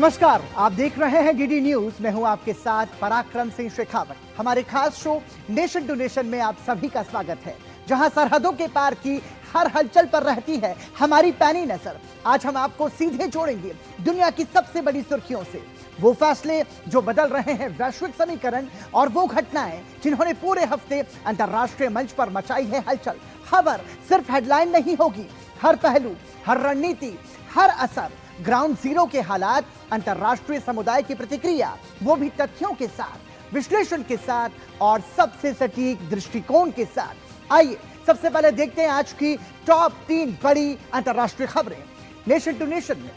नमस्कार, आप देख रहे हैं डीडी न्यूज। मैं हूं आपके साथ पराक्रम सिंह शेखावत। हमारे खास शो नेशन टू नेशन में आप सभी का स्वागत है, जहां सरहदों के पार की हर हलचल पर रहती है हमारी पैनी नजर। आज हम आपको सीधे जोड़ेंगे दुनिया की सबसे बड़ी सुर्खियों से। वो फैसले जो बदल रहे हैं वैश्विक समीकरण, और वो घटनाएं जिन्होंने पूरे हफ्ते अंतर्राष्ट्रीय मंच पर मचाई है हलचल। खबर सिर्फ हेडलाइन नहीं होगी, हर पहलू, हर रणनीति, हर असर, ग्राउंड जीरो के हालात, अंतर्राष्ट्रीय समुदाय की प्रतिक्रिया, वो भी तथ्यों के साथ, विश्लेषण के साथ और सबसे सटीक दृष्टिकोण के साथ। आइए सबसे पहले देखते हैं आज की टॉप 3 बड़ी अंतर्राष्ट्रीय खबरें नेशन टू नेशन में।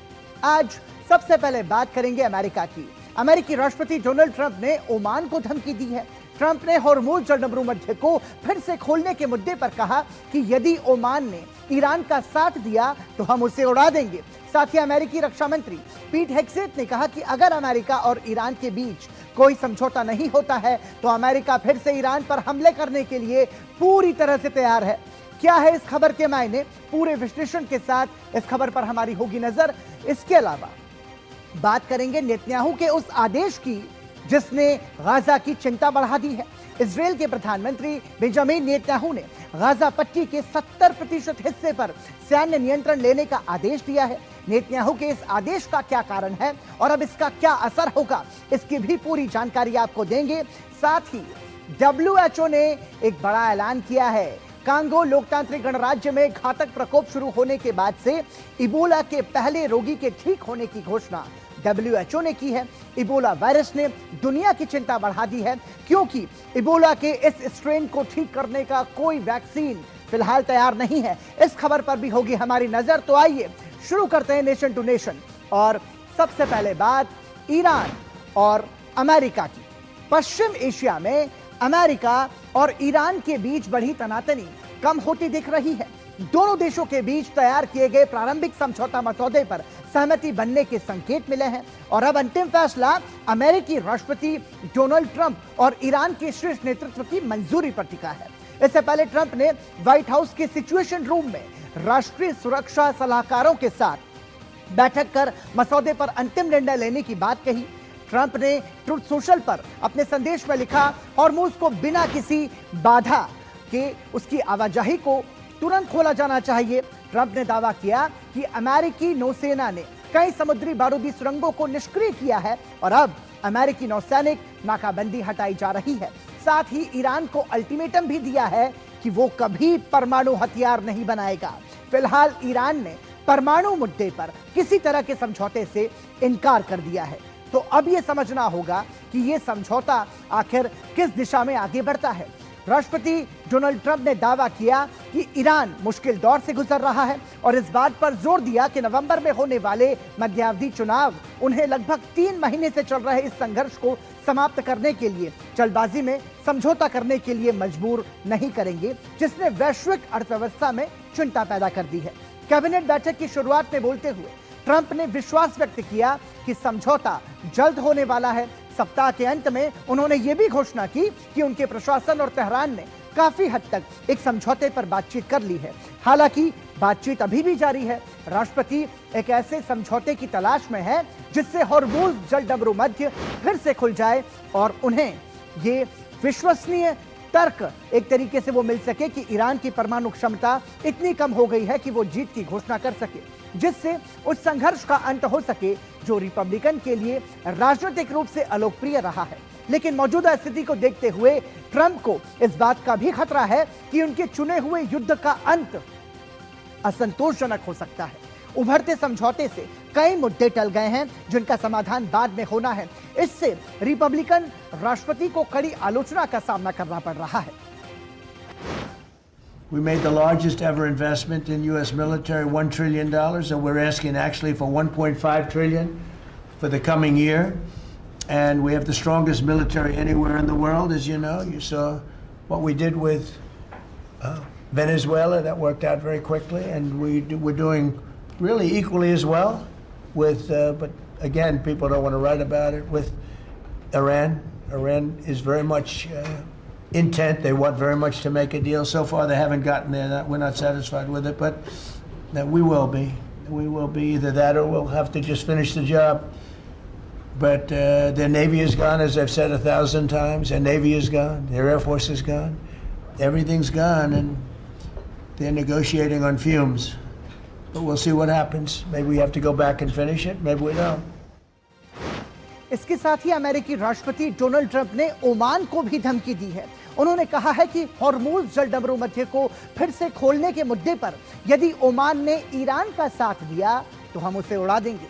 आज सबसे पहले बात करेंगे अमेरिका की। अमेरिकी राष्ट्रपति डोनाल्ड ट्रंप ने ओमान को धमकी दी है। ट्रंप ने हॉर्मुज जलभूमध्य मध्य को फिर से खोलने के मुद्दे पर कहा कि यदि ओमान ने ईरान का साथ दिया तो हम उसे उड़ा देंगे। साथ ही अमेरिकी रक्षा मंत्री पीट हेग्सेट ने कहा कि अगर अमेरिका और ईरान के बीच कोई समझौता नहीं होता है तो अमेरिका फिर से ईरान पर हमले करने के लिए पूरी तरह से तैयार है। क्या है इस खबर के मायने, पूरे विश्लेषण के साथ इस खबर पर हमारी होगी नजर। इसके अलावा बात करेंगे नेतन्याहू के उस आदेश की जिसने गाजा की चिंता बढ़ा दी है। इजरायल के प्रधानमंत्री बेंजामिन नेतन्याहू ने गाजा पट्टी के 70% हिस्से पर सैन्य नियंत्रण लेने का आदेश दिया है। नेतन्याहू के इस आदेश का क्या कारण है और अब इसका क्या असर होगा, इसकी भी पूरी जानकारी आपको देंगे। साथ ही WHO ने एक बड़ा ऐलान किया है। कांगो लोकतांत्रिक गणराज्य में घातक प्रकोप शुरू होने के बाद से इबोला के पहले रोगी के ठीक होने की घोषणा WHO ने की है। इबोला वायरस ने दुनिया की चिंता बढ़ा दी है, क्योंकि इबोला के इस स्ट्रेन को ठीक करने का कोई वैक्सीन फिलहाल तैयार नहीं है। इस खबर पर भी होगी हमारी नजर। तो आइए शुरू करते हैं नेशन टू नेशन, और सबसे पहले बात ईरान और अमेरिका की। पश्चिम एशिया में अमेरिका और ईरान के बीच बढ़ी तनातनी कम होती दिख रही है। दोनों देशों के बीच तैयार किए गए प्रारंभिक समझौता मसौदे पर सहमति बनने के संकेत मिले हैं, और अब अंतिम फैसला अमेरिकी राष्ट्रपति डोनाल्ड ट्रंप और ईरान के शीर्ष नेतृत्व की मंजूरी पर टिका है। इससे पहले ट्रंप ने व्हाइट हाउस के सिचुएशन रूम में राष्ट्रीय सुरक्षा सलाहकारों के साथ बैठक कर मसौदे पर अंतिम निर्णय लेने की बात कही। ट्रंप ने ट्रुथ सोशल पर अपने संदेश में लिखा, हॉर्मुज को बिना किसी बाधा के उसकी आवाजाही को तुरंत खोला जाना चाहिए। ट्रंप ने दावा किया कि अमेरिकी नौसेना ने कई समुद्री बारूदी सुरंगों को निष्क्रिय किया है और अब अमेरिकी नौसैनिक नाकाबंदी हटाई जा रही है। साथ ही ईरान को अल्टीमेटम भी दिया है कि वो कभी परमाणु हथियार नहीं बनाएगा। फिलहाल ईरान ने परमाणु मुद्दे पर किसी तरह के समझौते से इनकार कर दिया है। तो अब यह समझना होगा कि यह समझौता आखिर किस दिशा में आगे बढ़ता है। राष्ट्रपति डोनाल्ड ट्रंप ने दावा किया कि ईरान मुश्किल दौर से गुजर रहा है और इस बात पर जोर दिया कि नवंबर में होने वाले मध्यावधि चुनाव उन्हें लगभग 3 महीने से चल रहे इस संघर्ष को समाप्त करने के लिए जल्दबाजी में समझौता करने के लिए मजबूर नहीं करेंगे, जिसने वैश्विक अर्थव्यवस्था में चिंता पैदा कर दी है। कैबिनेट बैठक की शुरुआत में बोलते हुए ट्रंप ने विश्वास व्यक्त किया कि समझौता जल्द होने वाला है। सप्ताह के अंत में उन्होंने ये भी घोषणा की कि उनके प्रशासन और तेहरान ने काफी हद तक एक समझौते पर बातचीत कर ली है। हालांकि बातचीत अभी भी जारी है। राष्ट्रपति एक ऐसे समझौते की तलाश में है जिससे हॉर्मुज जलभूमध्य मध्य फिर से खुल जाए और उन्हें ये विश्वसनीय तर्क एक तरीके से वो मिल सके कि ईरान की परमाणु क्षमता इतनी कम हो गई है कि वो जीत की घोषणा कर सके, जिससे उस संघर्ष का अंत हो सके जो रिपब्लिकन के लिए राजनीतिक रूप से अलोकप्रिय रहा है। लेकिन मौजूदा स्थिति को देखते हुए ट्रंप को इस बात का भी खतरा है कि उनके चुने हुए युद्ध का अंत असंतोषजनक हो सकता है। उभरते समझौते से कई मुद्दे टल गए हैं जिनका समाधान बाद में होना है। इससे रिपब्लिकन राष्ट्रपति को कड़ी आलोचना का सामना करना पड़ रहा है। We made the largest ever investment in U.S. military, $1 trillion, and we're asking actually for $1.5 trillion for the coming year. And we have the strongest military anywhere in the world, as you know. You saw what we did with Venezuela. That worked out very quickly, and we're doing really equally as well with, but again, people don't want to write about it, with Iran. Iran is very much intent. They want very much to make a deal. So far, they haven't gotten there. We're not satisfied with it, but we will be. We will be either that or we'll have to just finish the job But their Navy is gone, as I've said 1,000 times. Their Navy is gone. Their Air Force is gone. Everything's gone, and they're negotiating on fumes. But we'll see what happens. Maybe we have to go back and finish it. Maybe we don't. इसके साथ ही अमेरिकी राष्ट्रपति Donald Trump ने Oman को भी धमकी दी है। उन्होंने कहा है कि हॉर्मुज जलडमरू मध्य को फिर से खोलने के मुद्दे पर यदि ओमान ने ईरान का साथ दिया तो हम उसे उड़ा देंगे।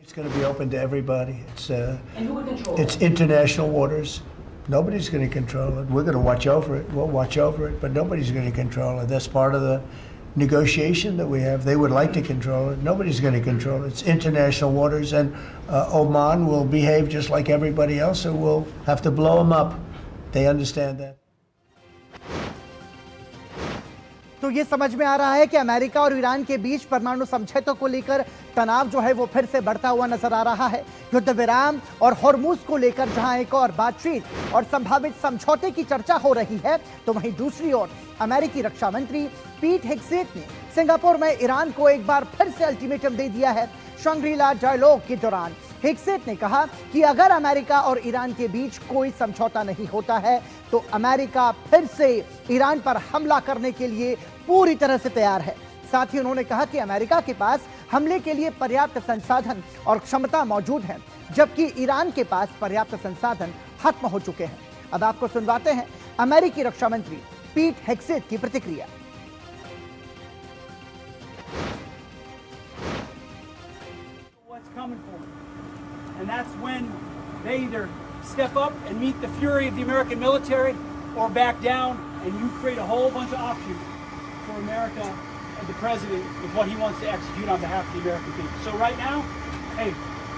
It's going to be open to everybody. It's international waters. Nobody's going to control it. We're going to watch over it. We'll watch over it, but nobody's going to control it. That's part of the negotiation that we have. They would like to control it. Nobody's going to control it. It's international waters, and Oman will behave just like everybody else, so we'll have to blow them up. They understand that. तो ये समझ में आ रहा है कि America और Iran के बीच परमाणु समझौतों को लेकर तनाव जो है वो फिर से बढ़ता हुआ नजर आ रहा है। युद्ध विराम और हॉर्मुज को लेकर जहां एक और बातचीत और संभावित समझौते की चर्चा हो रही है, तो वहीं दूसरी ओर अमेरिकी रक्षा मंत्री पीट हेग्सेट ने सिंगापुर में ईरान को एक बार फिर से अल्टीमेटम दे दिया है। शंग्रीला डायलॉग के दौरान हेग्सेट ने कहा कि अगर अमेरिका और ईरान के बीच कोई समझौता नहीं होता है तो अमेरिका फिर से ईरान पर हमला करने के लिए पूरी तरह से तैयार है। साथ ही उन्होंने कहा कि अमेरिका के पास हमले के लिए पर्याप्त संसाधन और क्षमता मौजूद है, जबकि ईरान के पास पर्याप्त संसाधन खत्म हो चुके हैं। अब आपको सुनवाते हैं अमेरिकी रक्षा मंत्री पीट हेग्सेट की प्रतिक्रिया। And that's when they either step up and meet the fury of the American military or back down, and you create a whole bunch of options for America and the president with what he wants to execute on behalf of the American people. So right now, hey,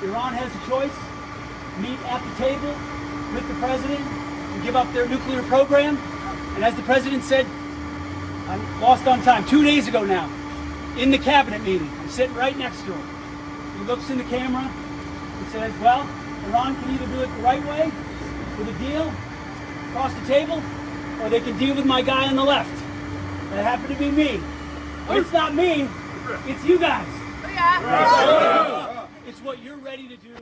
Iran has a choice. Meet at the table with the president and give up their nuclear program. And as the president said, I'm lost on time, 2 days ago now, in the cabinet meeting, I'm sitting right next to him. He looks in the camera. He says, well, Iran can either do it the right way, with a deal, across the table, or they can deal with my guy on the left. That happened to be me. But it's not me, it's you guys. It's what you're ready to do.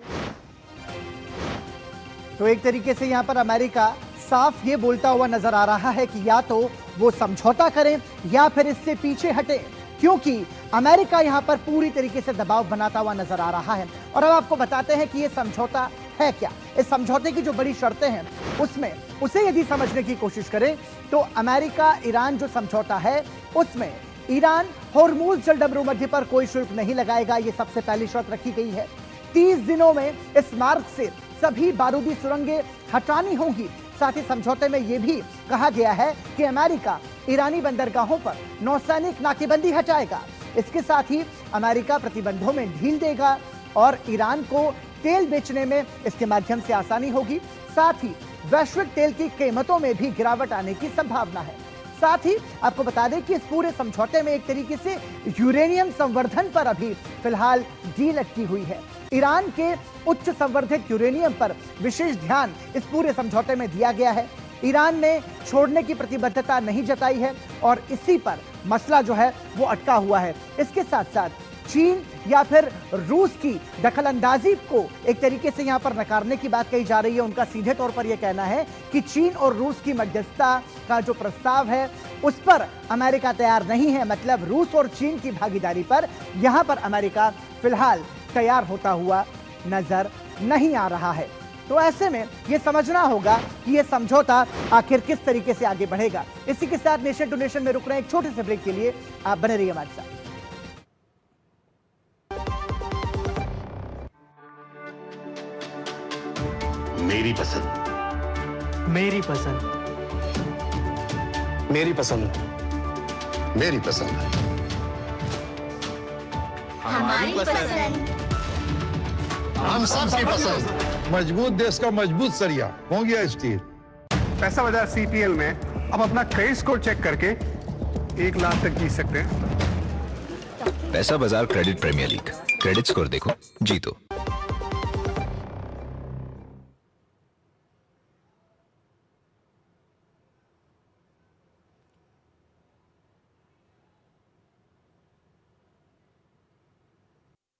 तो एक तरीके से यहां पर America साफ ये बोलता हुआ नजर आ रहा है कि या तो वो समझौता करें या फिर इससे पीछे हटें, क्योंकि अमेरिका यहां पर पूरी तरीके से दबाव बनाता हुआ नजर आ रहा है। और अब आपको बताते हैं कि ये समझौता है क्या। इस समझौते की जो बड़ी शर्तें हैं उसमें उसे यदि समझने की कोशिश करें तो अमेरिका ईरान जो समझौता है उसमें ईरान हॉर्मुज जलडमरू मध्य पर कोई शुल्क नहीं लगाएगा, ये सबसे पहली शर्त रखी गई है। 30 दिनों में इस मार्ग से सभी बारूदी सुरंगें हटानी होंगी। साथ ही समझौते में यह भी कहा गया है कि अमेरिका ईरानी बंदरगाहों पर नौसैनिक नाकेबंदी हटाएगा। इसके साथ ही अमेरिका प्रतिबंधों में ढील देगा और ईरान को तेल बेचने में इसके माध्यम से आसानी होगी। साथ ही वैश्विक तेल की कीमतों में भी गिरावट आने की संभावना है। साथ ही आपको बता दें कि इस पूरे समझौते में एक तरीके से यूरेनियम संवर्धन पर अभी फिलहाल डील अटकी हुई है। ईरान के उच्च संवर्धित यूरेनियम पर विशेष ध्यान इस पूरे समझौते में दिया गया है। ईरान ने छोड़ने की प्रतिबद्धता नहीं जताई है और इसी पर मसला जो है वो अटका हुआ है। इसके साथ साथ चीन या फिर रूस की दखलंदाजी को एक तरीके से यहां पर नकारने की बात कही जा रही है। उनका सीधे तौर पर यह कहना है कि चीन और रूस की मध्यस्थता का जो प्रस्ताव है उस पर अमेरिका तैयार नहीं है। मतलब रूस और चीन की भागीदारी पर यहां पर अमेरिका फिलहाल तैयार होता हुआ नजर नहीं आ रहा है। तो ऐसे में यह समझना होगा कि यह समझौता आखिर किस तरीके से आगे बढ़ेगा। इसी के साथ नेशन टू नेशन में रुक रहे हैं एक छोटे से ब्रेक के लिए, आप बने रहिए हमारे साथ। मेरी पसंद, मेरी पसंद, मेरी पसंद, मेरी पसंद, हमारी पसंद। हम सबकी पसंद। मजबूत देश का मजबूत सरिया हो गया स्टील। पैसा बाजार सीपीएल में अब अपना क्रेडिट स्कोर चेक करके 1 लाख तक जीत सकते हैं। Paisa Bazaar credit premier league, credit score देखो जीतो।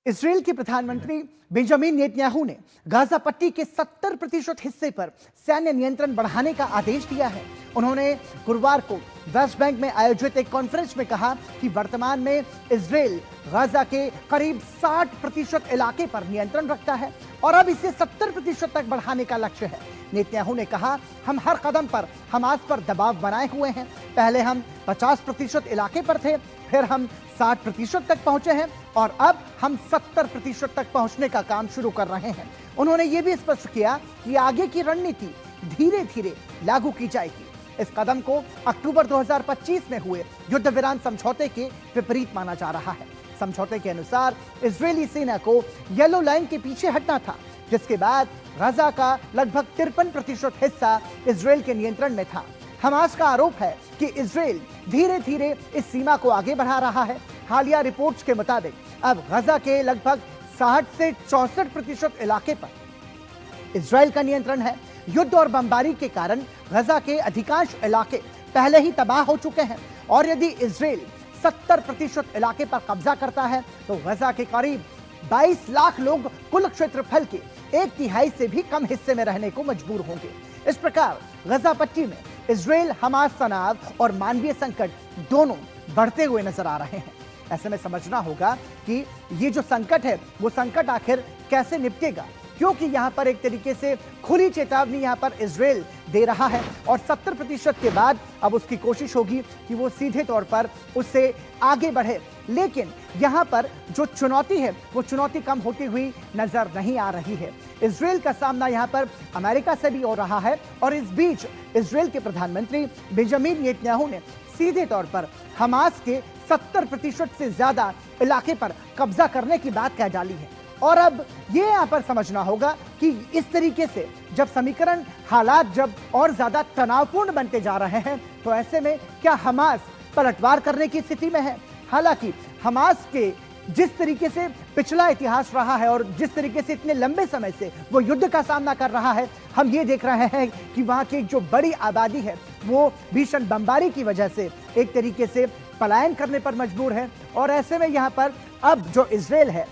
इसराइल के प्रधानमंत्री बेंजामिन नेतन्याहू ने गाजा पट्टी के 70% हिस्से पर सैन्य नियंत्रण बढ़ाने का आदेश दिया है। उन्होंने गुरुवार को वेस्ट बैंक में आयोजित एक कॉन्फ्रेंस में कहा कि वर्तमान में इसराइल गाजा के करीब 60% इलाके पर नियंत्रण रखता है और अब इसे 70% तक बढ़ाने का लक्ष्य है। नेतन्याहू ने कहा, हम हर कदम पर हमास पर दबाव बनाए हुए हैं। पहले हम 50% इलाके पर थे, फिर हम 60% तक पहुंचे हैं और अब हम 70% तक पहुंचने का काम शुरू कर रहे हैं। उन्होंने ये भी स्पष्ट किया कि आगे की रणनीति धीरे धीरे लागू की जाएगी। इस कदम को अक्टूबर 2025 में हुए युद्ध विराम समझौते के विपरीत माना जा रहा है। समझौते के अनुसार इजरायली सेना को येलो लाइन के पीछे हटना था, जिसके बाद गाजा का लगभग 53% हिस्सा इजरायल के नियंत्रण में था। हमास का आरोप है कि इजरायल धीरे धीरे इस सीमा को आगे बढ़ा रहा है। हालिया रिपोर्ट्स के मुताबिक अब गाजा के लगभग 60 से 64% इलाके पर इजरायल का नियंत्रण है। युद्ध और बमबारी के कारण गाजा के अधिकांश इलाके पहले ही तबाह हो चुके हैं और यदि इजरायल 70% इलाके पर कब्जा करता है तो गाजा के करीब 22 लाख लोग कुल क्षेत्रफल के 1/3 से भी कम हिस्से में रहने को मजबूर होंगे। इस प्रकार गाजा पट्टी में इजरायल हमास तनाव और मानवीय संकट दोनों बढ़ते हुए नजर आ रहे हैं। ऐसे में समझना होगा कि ये जो संकट है वो संकट आखिर कैसे निपटेगा, क्योंकि यहाँ पर एक तरीके से खुली चेतावनी यहाँ पर इजरायल दे रहा है और 70% के बाद अब उसकी कोशिश होगी कि वो सीधे तौर पर उससे आगे बढ़े। लेकिन यहाँ पर जो चुनौती है वो चुनौती कम होती हुई नजर नहीं आ रही है। इजरायल का सामना यहाँ पर अमेरिका से भी हो रहा है और इस बीच इजरायल के प्रधानमंत्री बेंजामिन नेतन्याहू ने सीधे तौर पर हमास के 70% से ज्यादा इलाके पर कब्जा करने की बात कह डाली है। और अब ये यहाँ पर समझना होगा कि इस तरीके से जब समीकरण हालात जब और ज्यादा तनावपूर्ण बनते जा रहे हैं तो ऐसे में क्या हमास पलटवार करने की स्थिति में है? हालांकि हमास के जिस तरीके से पिछला इतिहास रहा है और जिस तरीके से इतने लंबे समय से वो युद्ध का सामना कर रहा है, हम ये देख रहे हैं कि वहाँ की जो बड़ी आबादी है वो भीषण बमबारी की वजह से एक तरीके से पलायन करने पर मजबूर है। और ऐसे में यहाँ पर अब जो इजरायल है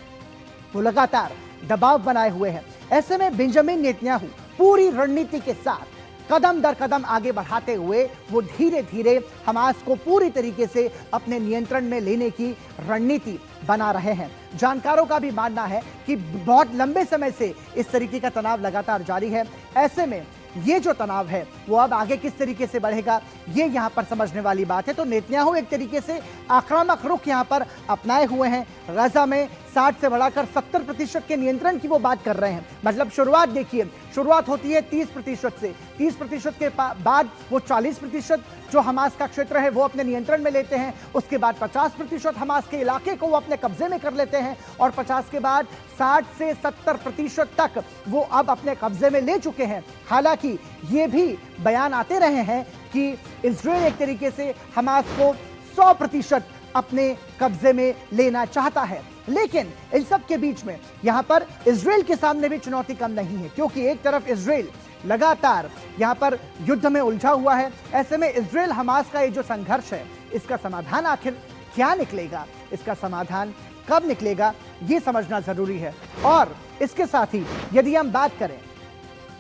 वो लगातार दबाव बनाए हुए हैं। ऐसे में बेंजामिन नेतन्याहू पूरी रणनीति के साथ कदम दर कदम आगे बढ़ाते हुए वो धीरे धीरे हमास को पूरी तरीके से अपने नियंत्रण में लेने की रणनीति बना रहे हैं। जानकारों का भी मानना है कि बहुत लंबे समय से इस तरीके का तनाव लगातार जारी है। ऐसे में ये जो तनाव है वो अब आगे किस तरीके से बढ़ेगा ये यहाँ पर समझने वाली बात है। तो नेतन्याहू एक तरीके से आक्रामक रुख यहाँ पर अपनाए हुए हैं। गाजा में 60 से बढ़ाकर 70% के नियंत्रण की वो बात कर रहे हैं। मतलब शुरुआत देखिए, शुरुआत होती है 30% से, 30% के बाद वो 40% जो हमास का क्षेत्र है वो अपने नियंत्रण में लेते हैं। उसके बाद 50% हमास के इलाके को वो अपने कब्जे में कर लेते हैं और 50 के बाद 60 से 70% तक वो अब अपने कब्जे में ले चुके हैं। हालांकि ये भी बयान आते रहे हैं कि इजरायल एक तरीके से हमास को 100% अपने कब्जे में लेना चाहता है। लेकिन इन सब के बीच में यहां पर इजरायल के सामने भी चुनौती कम नहीं है, क्योंकि एक तरफ इजरायल लगातार यहां पर युद्ध में उलझा हुआ है। ऐसे में इजरायल हमास का ये जो संघर्ष है इसका समाधान आखिर क्या निकलेगा, इसका समाधान कब निकलेगा, ये समझना जरूरी है। और इसके साथ ही यदि हम बात करें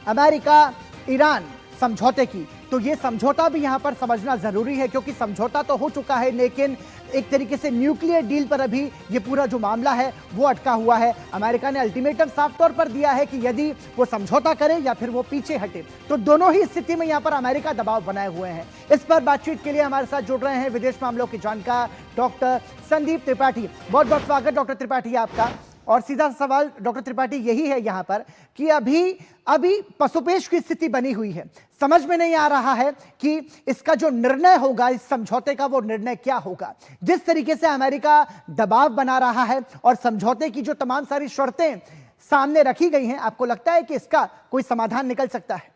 अमेरिका ईरान समझौते की, तो ये समझौता भी यहां पर समझना जरूरी है, क्योंकि समझौता तो हो चुका है लेकिन एक तरीके से न्यूक्लियर डील पर अभी ये पूरा जो मामला है वो अटका हुआ है। अमेरिका ने अल्टीमेटम साफ तौर पर दिया है कि यदि वो समझौता करे या फिर वो पीछे हटे, तो दोनों ही स्थिति में यहाँ पर अमेरिका दबाव बनाए हुए हैं। इस पर बातचीत के लिए हमारे साथ जुड़ रहे हैं विदेश मामलों के जानकार डॉक्टर संदीप त्रिपाठी। बहुत बहुत स्वागत डॉक्टर त्रिपाठी आपका। और सीधा सवाल डॉक्टर त्रिपाठी यही है यहाँ पर कि अभी पसुपेश की स्थिति बनी हुई है। समझ में नहीं आ रहा है कि इसका जो निर्णय होगा इस समझौते का वो निर्णय क्या होगा। जिस तरीके से अमेरिका दबाव बना रहा है और समझौते की जो तमाम सारी शर्तें सामने रखी गई हैं, आपको लगता है कि इसका कोई समाधान निकल सकता है?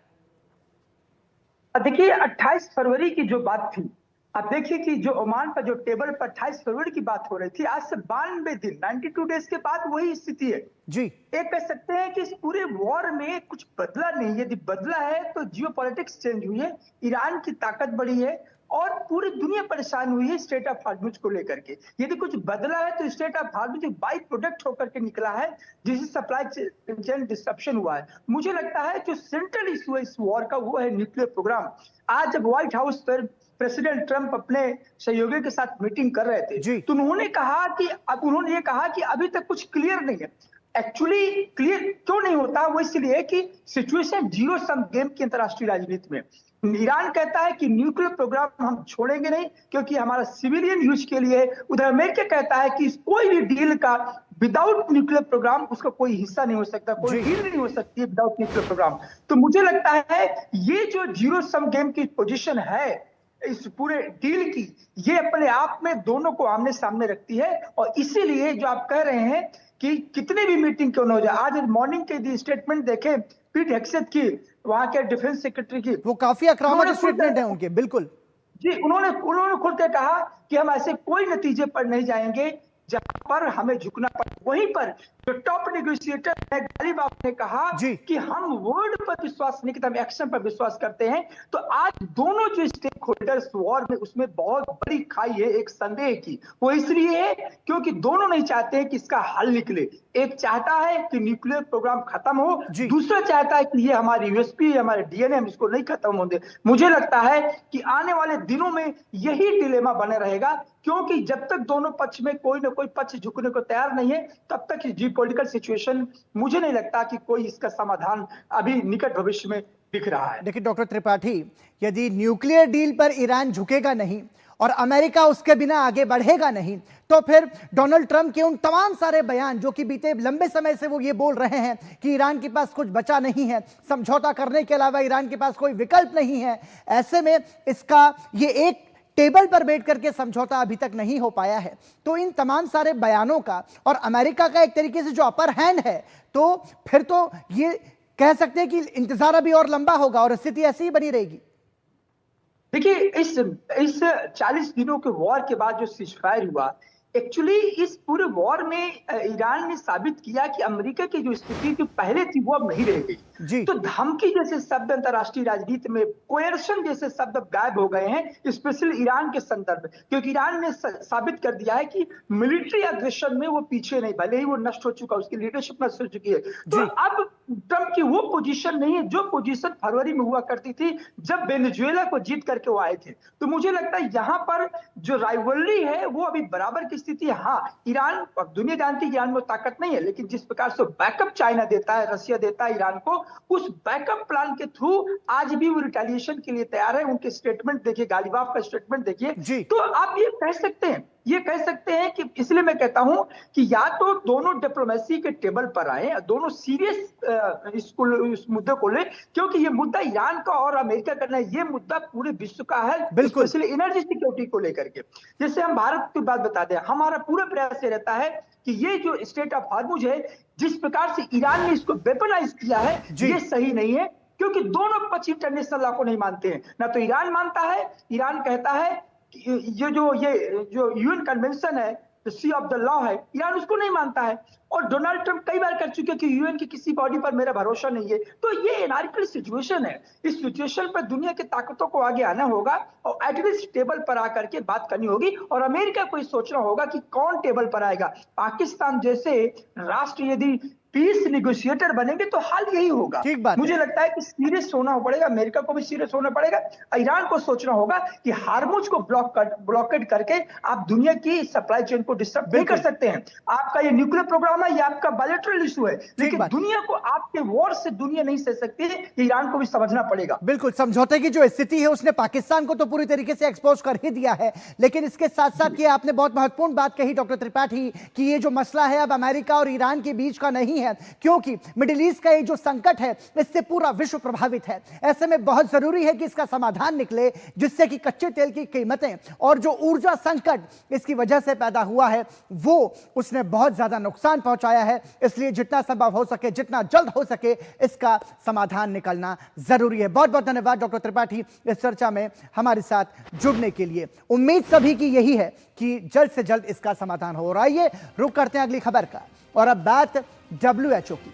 देखिए 28 फरवरी की जो बात थी, अब देखिए कि जो ओमान पर जो टेबल पर 28 फरवरी की बात हो रही थी, आज से 92 दिन 92 डेज के बाद वही स्थिति है जी। एक कह सकते हैं कि इस पूरे वॉर में कुछ बदला नहीं। यदि बदला है तो जियोपॉलिटिक्स चेंज हुई है, ईरान की ताकत बढ़ी है, और पूरी दुनिया परेशान हुई है स्टेट ऑफ हार्मोज को लेकर के। यदि कुछ बदला है तो स्टेट ऑफ हार्मोज एक बाई प्रोडक्ट होकर के निकला है, जिससे सप्लाई चेन डिस्ट्रप्शन हुआ है। मुझे लगता है जो सेंट्रल इशू है इस वॉर का वो है न्यूक्लियर प्रोग्राम। आज जब व्हाइट हाउस पर प्रेसिडेंट ट्रंप अपने सहयोगियों के साथ मीटिंग कर रहे थे तो उन्होंने ये कहा कि अभी तक कुछ क्लियर नहीं है। एक्चुअली क्लियर क्यों नहीं होता, वो इसलिए कि सिचुएशन जीरो सम गेम की अंतर्राष्ट्रीय राजनीति में। ईरान कहता है कि न्यूक्लियर प्रोग्राम हम छोड़ेंगे नहीं क्योंकि हमारा सिविलियन यूज के लिए। उधर अमेरिका कहता है कि कोई भी डील का विदाउट न्यूक्लियर प्रोग्राम उसका कोई हिस्सा नहीं हो सकता, कोई डील नहीं हो सकती है विदाउट न्यूक्लियर प्रोग्राम। तो मुझे लगता है ये जो जीरो सम गेम की पोजीशन है इस पूरे डील की, ये अपने आप में दोनों को आमने सामने रखती है। और इसीलिए जो आप कह रहे हैं कि कितने भी मीटिंग क्यों न हो जाए, आज मॉर्निंग के स्टेटमेंट देखे पीट हेग्सेथ की, वहां के डिफेंस सेक्रेटरी की, वो काफी आक्रामक स्टेटमेंट है उनके। बिल्कुल जी, उन्होंने खुल के कहा कि हम ऐसे कोई नतीजे पर नहीं जाएंगे जहां पर हमें झुकना पड़े। वहीं पर जो टॉप नेगोशिएटर है गालिबाफ ने कहा कि हम वर्ड पर विश्वास नहीं करते, हम एक्शन पर विश्वास करते हैं। तो आज दोनों जो स्टेक होल्डर्स वॉर में उसमें बहुत बड़ी खाई है एक संदेह की। वो इसलिए है क्योंकि दोनों नहीं चाहते हैं कि इसका हल निकले। एक चाहता है कि न्यूक्लियर प्रोग्राम खत्म हो, दूसरा चाहता है कि ये हमारी यूएसपी, हमारे डीएनए, हम इसको नहीं खत्म होने। मुझे लगता है कि आने वाले दिनों में यही डिलेमा बने रहेगा, क्योंकि जब तक दोनों पक्ष में कोई ना कोई पक्ष झुकने को तैयार नहीं है तब तक जियोपॉलिटिकल सिचुएशन, मुझे नहीं लगता कि कोई इसका समाधान अभी निकट भविष्य में दिख रहा है। देखिए डॉक्टर त्रिपाठी, यदि न्यूक्लियर डील पर ईरान झुकेगा नहीं और अमेरिका उसके बिना आगे बढ़ेगा नहीं, तो फिर डोनाल्ड ट्रंप के उन तमाम सारे बयान जो कि बीते लंबे समय से वो ये बोल रहे हैं कि ईरान के पास कुछ बचा नहीं है, समझौता करने के अलावा ईरान के पास कोई विकल्प नहीं है, ऐसे में इसका ये एक टेबल पर बैठ करके समझौता अभी तक नहीं हो पाया है। तो इन तमाम सारे बयानों का और अमेरिका का एक तरीके से जो अपर हैंड है, तो फिर तो ये कह सकते हैं कि इंतजार अभी और लंबा होगा और स्थिति ऐसी ही बनी रहेगी। देखिए, इस 40 दिनों के वॉर के बाद जो सीजफायर हुआ, एक्चुअली इस पूरे वॉर में ईरान ने साबित किया कि अमेरिका की जो स्थिति जो पहले थी वो अब नहीं रह गई। तो धमकी जैसे शब्द अंतर्राष्ट्रीय राजनीति में, कोयर्शन जैसे शब्द अब गायब हो गए हैं, स्पेशली ईरान के संदर्भ में, क्योंकि ईरान ने साबित कर दिया है कि मिलिट्री अग्रेशन में वो पीछे नहीं, भले ही वो नष्ट हो चुका, उसकी लीडरशिप नष्ट हो चुकी है। तो अब ट्रंप की वो पोजीशन नहीं है जो पोजीशन फरवरी में हुआ करती थी जब वेनेजुएला को जीत करके वो आए थे। तो मुझे लगता है यहाँ पर जो राइवलरी है वो अभी बराबर की स्थिति है। हाँ, ईरान, अब दुनिया जानती है ईरान में ताकत नहीं है, लेकिन जिस प्रकार से बैकअप चाइना देता है, रशिया देता है ईरान को, उस बैकअप प्लान के थ्रू आज भी वो रिटेलिएशन के लिए तैयार है। उनके स्टेटमेंट देखिए, गालिबाफ का स्टेटमेंट देखिए। तो आप ये कह सकते हैं कि, इसलिए मैं कहता हूं कि या तो दोनों डिप्लोमेसी के टेबल पर आए, दोनों सीरियस इस मुद्दे को ले, क्योंकि ये मुद्दा ईरान का और अमेरिका का नहीं, ये मुद्दा पूरे विश्व का है, स्पेशली एनर्जी सिक्योरिटी को लेकर के। जैसे हम भारत की बात बता दें, हमारा पूरा प्रयास ये रहता है कि ये जो स्टेट ऑफ हार्मुज है, जिस प्रकार से ईरान ने इसको वेपनाइज किया है, ये सही नहीं है, क्योंकि दोनों पक्ष इंटरनेशनल लॉ को नहीं मानते हैं। ना तो ईरान मानता है, ईरान कहता है ये जो यूएन कन्वेंशन है, सी ऑफ द लॉ है, ईरान उसको नहीं मानता है। और डोनाल्ड ट्रंप कई बार कर चुके कि यूएन की किसी बॉडी पर मेरा भरोसा नहीं है। तो ये एनार्किकल सिचुएशन है। इस सिचुएशन पर दुनिया की ताकतों को आगे आना होगा और एटलीस्ट टेबल पर आकर के बात करनी होगी, और अमेरिका को सोचना होगा कि कौन टेबल पर आएगा। पाकिस्तान जैसे राष्ट्र यदि पीस नेगोशिएटर बनेंगे तो हाल यही होगा। मुझे लगता है कि सीरियस होना पड़ेगा, अमेरिका को भी सीरियस होना पड़ेगा, ईरान को सोचना होगा कि हार्मुज को ब्लॉकेड करके आप दुनिया की सप्लाई चेन को डिस्टर्ब नहीं कर सकते हैं। आपका ये न्यूक्लियर प्रोग्राम है, ये आपका बायलैटरल इशू है, लेकिन दुनिया को आपके वॉर से दुनिया नहीं सह सकती है, ईरान को भी समझना पड़ेगा। बिल्कुल, समझौते की जो स्थिति है उसने पाकिस्तान को तो पूरी तरीके से एक्सपोज कर ही दिया है, लेकिन इसके साथ साथ ये आपने बहुत महत्वपूर्ण बात कही डॉक्टर त्रिपाठी कि ये जो मसला है अब अमेरिका और ईरान के बीच का नहीं है, क्योंकि मिडिल ईस्ट का ये जो संकट है इससे पूरा विश्व प्रभावित है। ऐसे में बहुत जरूरी है कि इसका समाधान निकले, जिससे कि कच्चे तेल की कीमतें और जो ऊर्जा संकट इसकी वजह से पैदा हुआ है वो उसने बहुत ज्यादा नुकसान पहुंचाया है। इसलिए जितना संभव हो सके, जितना जल्द हो सके, इसका समाधान निकलना जरूरी है। बहुत बहुत धन्यवाद डॉक्टर त्रिपाठी इस चर्चा में हमारे साथ जुड़ने के लिए। उम्मीद सभी की यही है कि जल्द से जल्द इसका समाधान हो। और आइए रुक करते हैं अगली खबर का, और अब बात WHO की।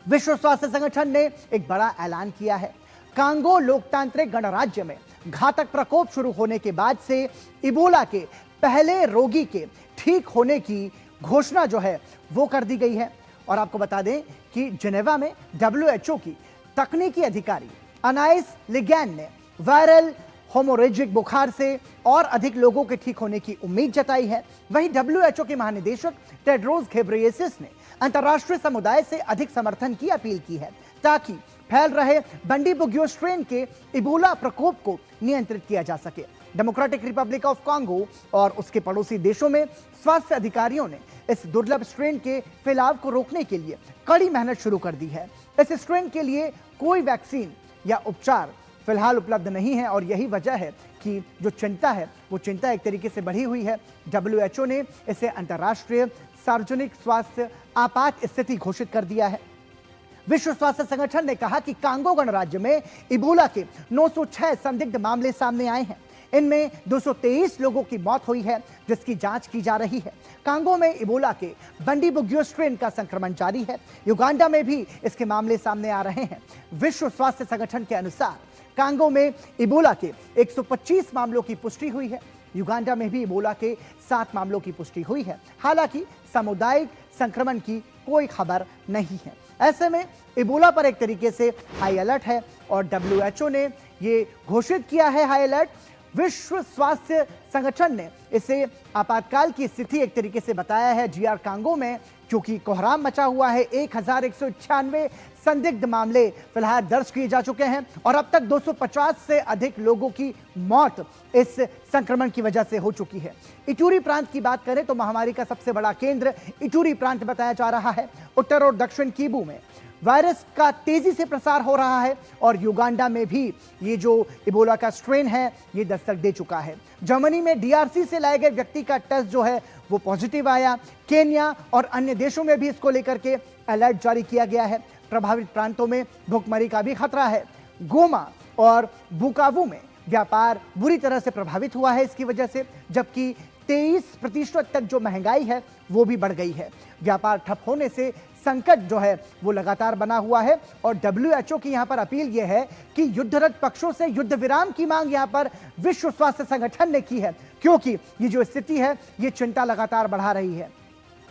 विश्व स्वास्थ्य संगठन ने एक बड़ा ऐलान किया है। कांगो लोकतांत्रिक गणराज्य में घातक प्रकोप शुरू होने के बाद से इबोला के पहले रोगी के ठीक होने की घोषणा जो है वो कर दी गई है। और आपको बता दें कि जेनेवा में WHO की तकनीकी अधिकारी अनाइस लिगैन ने वायरल होमोरेजिक बुखार से और अधिक लोगों के ठीक होने की उम्मीद जताई है। वहीं WHO के महानिदेशक टेड्रोस घेब्रेयेसस ने अंतर्राष्ट्रीय समुदाय से अधिक समर्थन की अपील की है ताकि फैल रहे बंडीबुगियो स्ट्रेन के इबोला प्रकोप को नियंत्रित किया जा सके। डेमोक्रेटिक रिपब्लिक ऑफ कांगो और उसके पड़ोसी देशों में स्वास्थ्य अधिकारियों ने इस दुर्लभ स्ट्रेन के फैलाव को रोकने के लिए कड़ी मेहनत शुरू कर दी है। इस स्ट्रेन के लिए कोई वैक्सीन या उपचार फिलहाल उपलब्ध नहीं है और यही वजह है कि जो चिंता है वो चिंता एक तरीके से बढ़ी हुई है। WHO ने इसे अंतर्राष्ट्रीय सार्वजनिक स्वास्थ्य आपात स्थिति घोषित कर दिया है। विश्व स्वास्थ्य संगठन ने कहा कि कांगो गणराज्य में इबोला के 906 संदिग्ध मामले सामने आए हैं। इनमें 223 लोगों की मौत हुई है जिसकी जांच की जा रही है। कांगो में इबोला के बंडीबुगियो स्ट्रेन का संक्रमण जारी है। युगांडा में भी इसके मामले सामने आ रहे हैं। विश्व स्वास्थ्य संगठन के अनुसार कांगो में इबोला के 125 मामलों की पुष्टि हुई है। युगांडा में भी इबोला के 7 मामलों की पुष्टि हुई है। हालांकि सामुदायिक संक्रमण की कोई खबर नहीं है। ऐसे में इबोला पर एक तरीके से हाई अलर्ट है और WHO ने ये घोषित किया है हाई अलर्ट। विश्व स्वास्थ्य संगठन ने इसे आपातकाल की स्थिति एक तरीके से बताया है। GR कांगो में क्योंकि कोहराम मचा हुआ है, 1196 संदिग्ध मामले फिलहाल दर्ज किए जा चुके हैं और अब तक 250 से अधिक लोगों की मौत इस संक्रमण की वजह से हो चुकी है। इटूरी प्रांत की बात करें तो महामारी का सबसे बड़ा केंद्र इटूरी प्रांत बताया जा रहा है। उत्तर और दक्षिण कीबू में वायरस का तेजी से प्रसार हो रहा है और युगांडा में भी ये जो इबोला का स्ट्रेन है ये दस्तक दे चुका है। जर्मनी में DRC से लाए गए व्यक्ति का टेस्ट जो है वो पॉजिटिव आया। केन्या और अन्य देशों में भी इसको लेकर के अलर्ट जारी किया गया है। प्रभावित प्रांतों में भुखमरी का भी खतरा है। गोमा और बुकावू में व्यापार बुरी तरह से प्रभावित हुआ है इसकी वजह से, जबकि 23% तक जो महंगाई है वो भी बढ़ गई है। व्यापार ठप होने से संकट जो है वो लगातार बना हुआ है और WHO की यहाँ पर अपील ये है कि युद्धरत पक्षों से युद्ध विराम की मांग यहाँ पर विश्व स्वास्थ्य संगठन ने की है, क्योंकि ये जो स्थिति है ये चिंता लगातार बढ़ा रही है।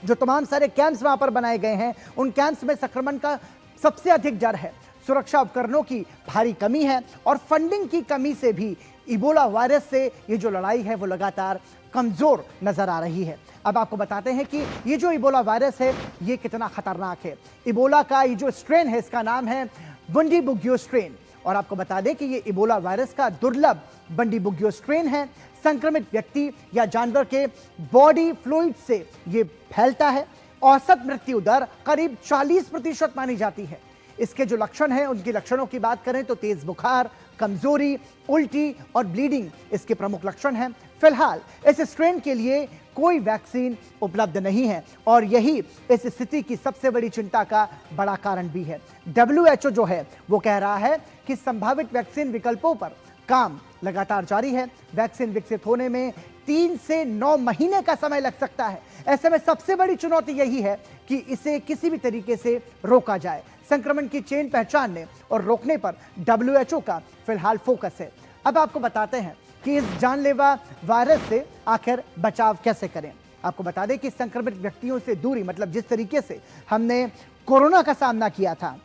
जो तमाम सारे कैंप्स वहाँ पर बनाए गए हैं उन कैंप्स में संक्रमण का सबसे अधिक डर है। सुरक्षा उपकरणों की भारी कमी है और फंडिंग की कमी से भी इबोला वायरस से ये जो लड़ाई है वो लगातार कमजोर नजर आ रही है। अब आपको बताते हैं कि ये जो इबोला वायरस है ये कितना खतरनाक है। इबोला का ये जो स्ट्रेन है इसका नाम है बंडीबुगियो स्ट्रेन और आपको बता दें कि ये इबोला वायरस का दुर्लभ बंडीबुगियो स्ट्रेन है। संक्रमित व्यक्ति या जानवर के बॉडी फ्लूइड से ये फैलता है। औसत मृत्यु दर करीब 40% मानी जाती है। इसके जो लक्षण हैं उनके लक्षणों की बात करें तो तेज बुखार, कमजोरी, उल्टी और ब्लीडिंग इसके प्रमुख लक्षण हैं। फिलहाल इस स्ट्रेन के लिए कोई वैक्सीन उपलब्ध नहीं है और यही इस स्थिति की सबसे बड़ी चिंता का बड़ा कारण भी है। WHO जो है वो कह रहा है कि संभावित वैक्सीन विकल्पों पर काम लगातार जारी है। वैक्सीन विकसित होने में 3 से 9 महीने का समय लग सकता है। ऐसे में सबसे बड़ी चुनौती यही है कि इसे किसी भी तरीके से रोका जाए। संक्रमण की चेन पहचानने और रोकने पर WHO का फिलहाल फोकस है। अब आपको बताते हैं कि इस जानलेवा वायरस से आखिर बचाव कैसे करें। आपको बता दें कि संक्रमित व्यक्तियों से दूरी, मतलब जिस तरीके से हमने कोरोना का सामना किया था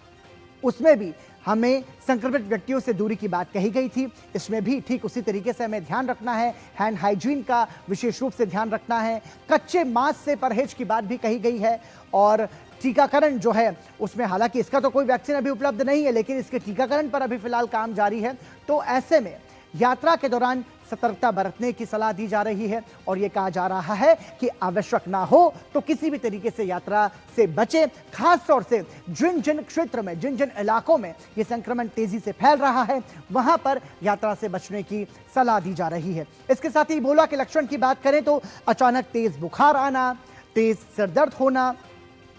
उसमें भी हमें संक्रमित व्यक्तियों से दूरी की बात कही गई थी। इसमें भी ठीक उसी तरीके से हमें ध्यान रखना है। हैंड हाइजीन का विशेष रूप से ध्यान रखना है। कच्चे मांस से परहेज की बात भी कही गई है और टीकाकरण जो है उसमें, हालांकि इसका तो कोई वैक्सीन अभी उपलब्ध नहीं है लेकिन इसके टीकाकरण पर अभी फिलहाल काम जारी है। तो ऐसे में यात्रा के दौरान सतर्कता बरतने की सलाह दी जा रही है और ये कहा जा रहा है कि आवश्यक ना हो तो किसी भी तरीके से यात्रा से बचें। खास तौर से जिन जिन क्षेत्र में, जिन जिन इलाकों में ये संक्रमण तेजी से फैल रहा है वहां पर यात्रा से बचने की सलाह दी जा रही है। इसके साथ ही इबोला के लक्षण की बात करें तो अचानक तेज बुखार आना, तेज सिरदर्द होना,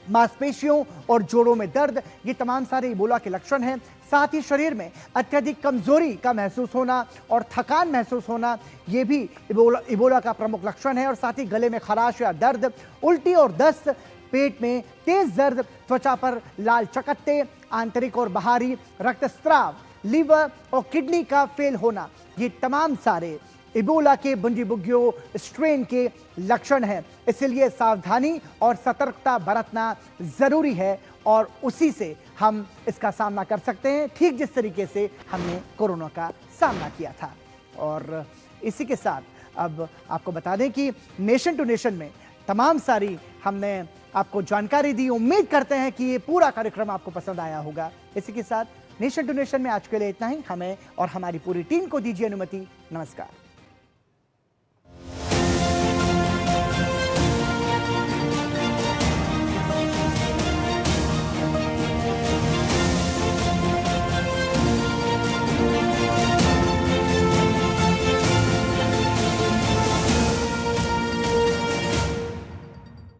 मांसपेशियों और जोड़ों में दर्द, ये तमाम सारे इबोला के लक्षण हैं। साथ ही शरीर में अत्यधिक कमजोरी का महसूस होना और थकान महसूस होना, ये भी इबोला का प्रमुख लक्षण है। और साथ ही गले में खराश या दर्द, उल्टी और दस्त, पेट में तेज दर्द, त्वचा पर लाल चकत्ते, आंतरिक और बाहरी रक्तस्राव, लीवर और किडनी का फेल होना, ये तमाम सारे इबोला के बुंडीबुग्यो स्ट्रेन के लक्षण हैं। इसलिए सावधानी और सतर्कता बरतना जरूरी है और उसी से हम इसका सामना कर सकते हैं, ठीक जिस तरीके से हमने कोरोना का सामना किया था। और इसी के साथ अब आपको बता दें कि नेशन टू नेशन में तमाम सारी हमने आपको जानकारी दी। उम्मीद करते हैं कि ये पूरा कार्यक्रम आपको पसंद आया होगा। इसी के साथ नेशन टू नेशन में आज के लिए इतना ही। हमें और हमारी पूरी टीम को दीजिए अनुमति। नमस्कार।